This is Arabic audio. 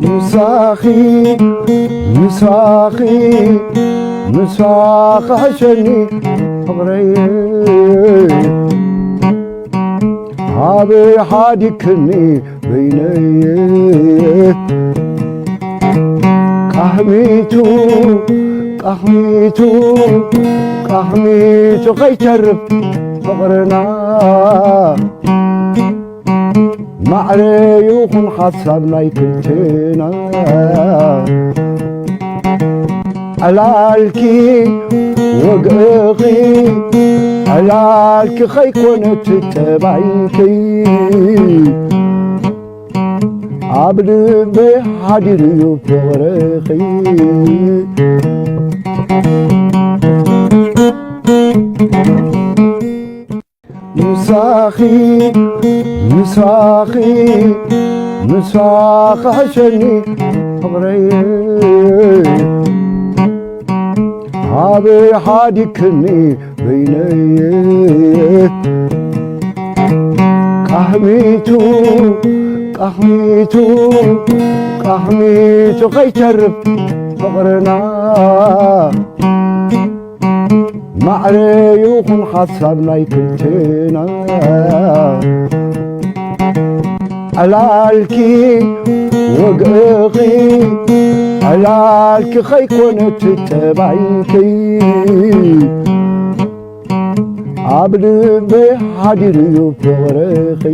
مساخي مساخي مساخ عشاني فقري هابي حادكني بيني قحميتو قحميتو قحميتو خيترب فقرنا معري يكون حسابنا يكلتنا علالكي وقاقي علالكي خيكون تتبعيكي عبد بحدير يفرخي مساخي مساخي مساخ عشاني فقري هابي حادكني بيني قحميتو قحميتو قحميتو خيترب فقرنا معري يكون حسابنا يكلتنا علالكي وقاقي علالكي خيكون تتبعيكي عبد بحدير يفرخي